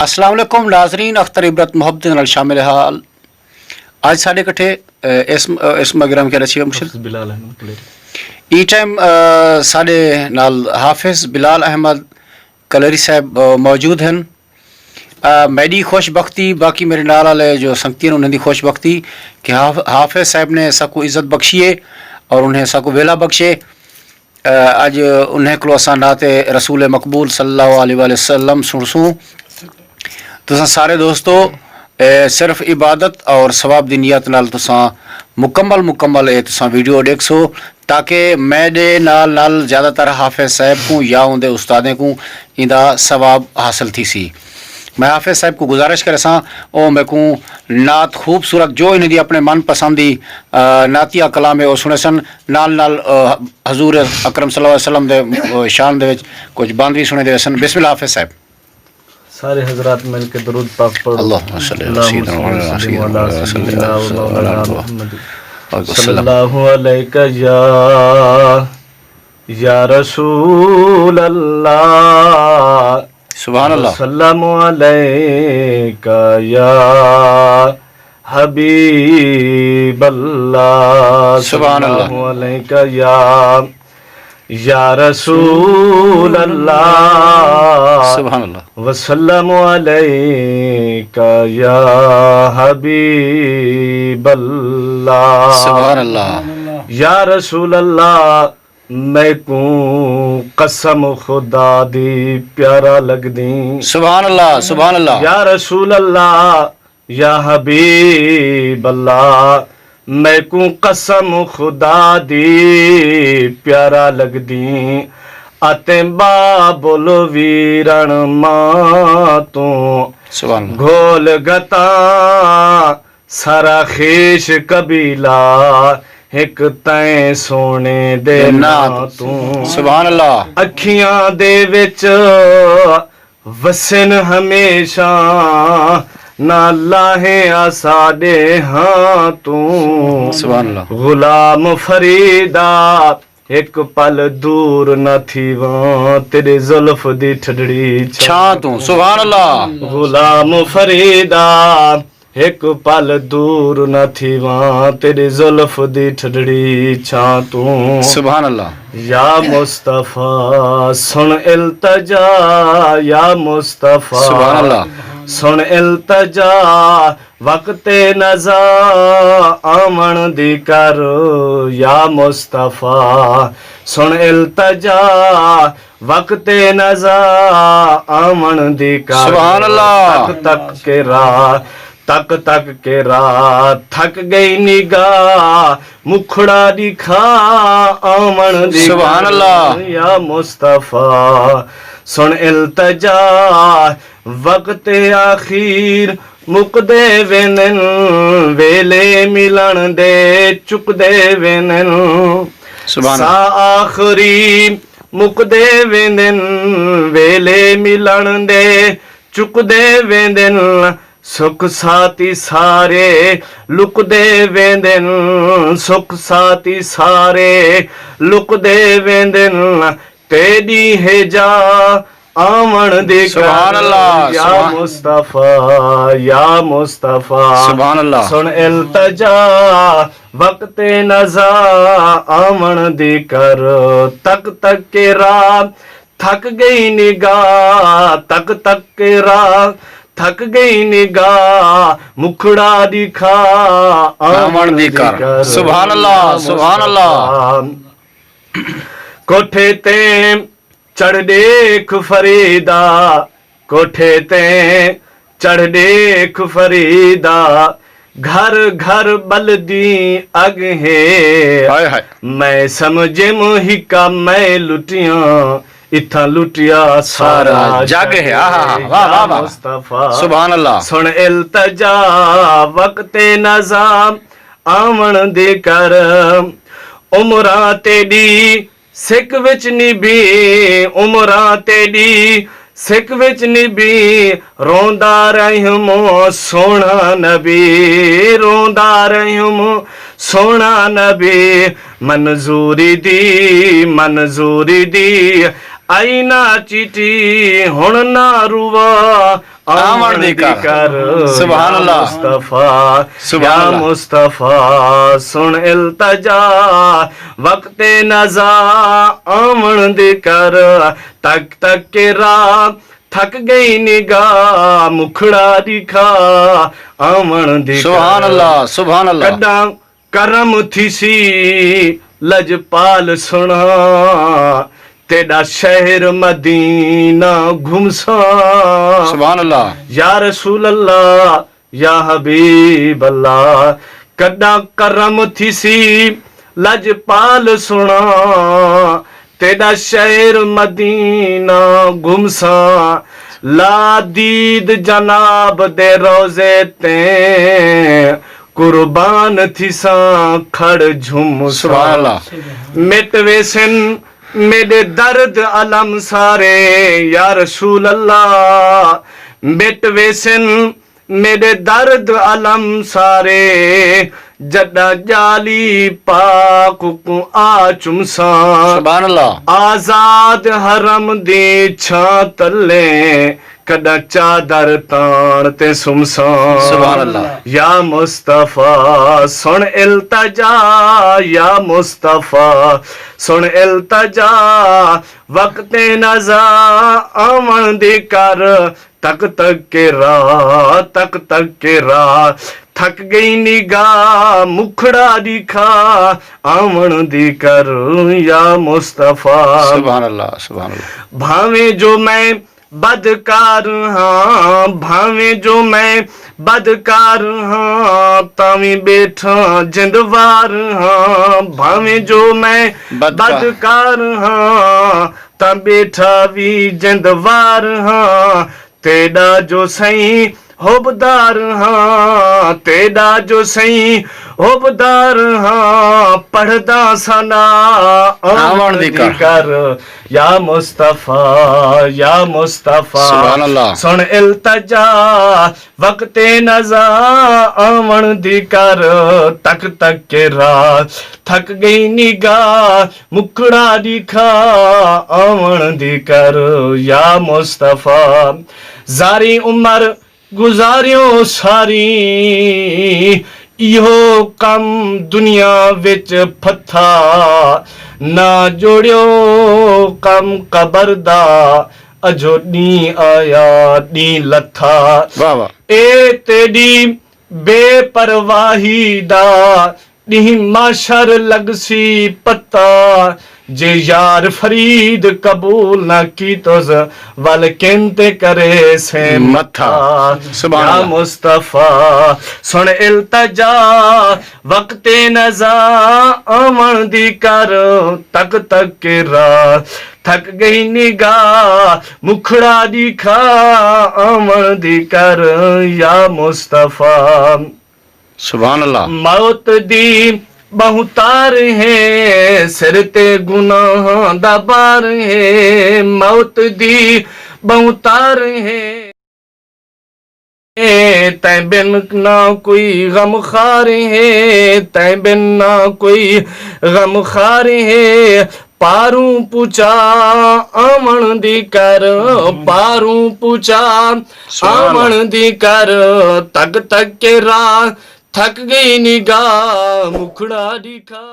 अस्सलाम वालेकुम नाज़रीन, अख्तर इबरत मोहब्बत नाल शामिल हाल। आज साढ़े इकट्ठे इसम अगरम क्या रची बिलाल कलीरी ई टाइम साढ़े नाल हाफिज बिलाल अहमद कलीरी साहब मौजूद हैं। मेरी खुशबख्ती बाकी मेरे नाल वाले जो संगती हैं उन्हें खुशबख्ती कि हाफिज साहब ने सबको इज़्ज़त बख्शी है और उन्हें सबको वेला बख्शे। अज उन्हें को असां नाते रसूल मकबूल सल्लल्लाहु अलैहि वसल्लम सुनसूं। तुसां सारे दोस्तों सिर्फ इबादत और सवाब दी नियत नाल तुसां मुकम्मल तुसां वीडियो देखसो ताकि मेरे नाल ज़्यादातर हाफिज साहब को या उनके उस्तादें को इंदा सवाब हासिल थी सी। मैं हाफिज साहब को गुजारिश करे सां ओ मैं को नात खूबसूरत जो इन्हें अपने मन पसंदी नातिया कलाम है वो सुने सन नाल हजूर अकरम सल्लल्लाहु अलैहि वसल्लम दे शान दे विच कुछ बंद भी सुने दे सन। बिस्मिल्लाह हाफिज साहब। सारे हजरात मिल के दरूद पाक पढ़ो। अल्लाहुम्मा सल्ली अला सल्लल्लाहु अलैका या रसूल अल्लाह सुभान अल्लाह सल्लल्लाहु अलैका या हबीब अल्लाह सुभान अल्लाह सल्लल्लाहु अलैका या रसूल अल्लाह सुभान अल्लाह वसल्लमु अलैका या हबीब अल्लाह सुभान अल्लाह या रसूल अल्लाह मैं को कसम खुदा दी प्यारा लगदी। सुभान अल्लाह या रसूल अल्लाह या हबीब अल्लाह मैं को कसम खुदा दी प्यारा लगदी। आते बाबुल वीरण मां तू घोल गता सारा खेश कबीला एक तैं सोने दे ना तू। सुभान अल्लाह अखियां दे विच वसन हमेशा ना लाहे आसाडे हाँ तू। सुभान अल्लाह गुलाम फरीदा एक पल दूर न थी वहाँ तेरे जुल्फ दी ठडड़ी छा तू। सुभान अल्लाह गुलाम फरीदा एक पल दूर न थी वहाँ तेरे जुल्फ दी ठडड़ी छा तू। सुभान अल्लाह या मुस्तफा सुन इल्तजा या मुस्तफा सुभान अल्लाह सुन इल्तजा वक्ते नजा आमन दी कर या मुस्तफा सुन इल्तजा वक्ते नजा आमन दी कर। सुभान अल्लाह तक के रात थक गई निगाह मुखड़ा दिखा आमन दी। सुभान अल्लाह या मुस्तफा सुन इल्तजा वक्त आखिर मुकदे वेनन वेले मिलन दे चुकदे वेनन। सुभान सा आखरी मुकदे वेनन वेले मिलन दे चुकदे वेनन। सुख साथी सारे लुकदे वेंदन सुख साथी सारे लुकदे वेंदन तेरी है जा आमन दे। सुभान अल्लाह या मुस्तफा सुभान अल्लाह सुन इल्तजा वक्ते नजा आमन दे कर। तक के रात थक गई निगाह तक के रात थक गई निगाह मुखड़ा दिखा आमन दी कर। सुभान अल्लाह सुभान अल्लाह कोठे ते चढ़ देख फरीदा कोठे ते चढ़ देख फरीदा घर घर बलदी अग है हाय हाय मैं समझे मोहिका मैं लुटियां इथा लुटिया सारा जग है। वाह वाह मुस्तफा सुभान अल्लाह सुन इल्तजा वक्ते नजाम आमन दे कर। उमरा तेरी सिक विच निभी उमरा तेरी सिक विच निभी रोंदा रहमो सोना नबी रोंदा रहमो सोना नबी। मंजूरी दी आई ना चिटी हुण ना रुवा आमण दी कर सुभान अल्लाह मुस्तफा सुभान या अल्लाह मुस्तफा सुन इल्तजा वक्ते नजा आमण दी कर तक तक के राह थक गई निगाह मुखड़ा दिखा आमण दी सुभान अल्लाह सुभान अल्लाह कदा करम थी सी लजपाल सुना तेरा शहर मदीना घुमसा सुभान अल्लाह या रसूल अल्लाह या हबीब अल्लाह कदा करम थी सी लजपाल सुना तेरा शहर मदीना घुमसा ला दीद जनाब दे रोजे ते कुर्बान थी सा खड़ झुम सुभान अल्लाह मिटवे सिन मेरे दर्द अलम सारे या रसूल अल्लाह मिटवे सिन मेरे दर्द अलम सारे जदा जाली पाक को आ चुमसा सुभान अल्लाह आजाद हरम दी छा तले कदा चादर तान ते सुमसा सुभान अल्लाह या मुस्तफा सुन इल्तजा या मुस्तफा सुन इल्तजा वक्ते नजा आमण दी कर तक तक के राह तक तक के राह थक गई निगाह मुखड़ा दिखा आमण दी कर या मुस्तफा सुभान अल्लाह सुभान अल्लाह भावे जो मैं बदकार हाँ भावे जो मैं बदकार हाँ तावी बैठा जिंदवार हाँ भावे जो मैं बदकार हाँ ता बैठा भी जिंदवार हाँ तेरा जो सही होबदार हाँ तेरा जो सही होबदार हाँ पढ़दा सना आमण दी कर या मुस्तफा या मुस्तफा सुभान अल्लाह सुन इल्तजा वक्ते नजा आमण दी कर तक तक के राह थक गई निगाह मुखड़ा दिखा आमण दी कर या मुस्तफा जारी उमर गुजारियो सारी इहो कम दुनिया विच फथा ना जोड़ियो कम कबर दा अजो नी आया नी लथा वाह वाह ए तेरी बेपरवाही दा नी माशर लगसी पता जे यार फरीद कबूल न की तो वल किंते करे से मथा सुभान या अल्लाह मुस्तफा सुन इल्तजा वक्ते नजा आमण दी कर तक तक के राह थक गई निगाह मुखड़ा दिखा आमण दी कर या मुस्तफा सुभान अल्लाह मौत दी बहुतार है सिर ते गुनाह दा बार है मौत दी बहुतार है तै बिन ना कोई गम खार है तै बिन ना कोई गम खार है पारू पूछा आमण दी कर पारू पूछा आमण दी कर तक तक के राह थक गई निगाह मुखड़ा दिखा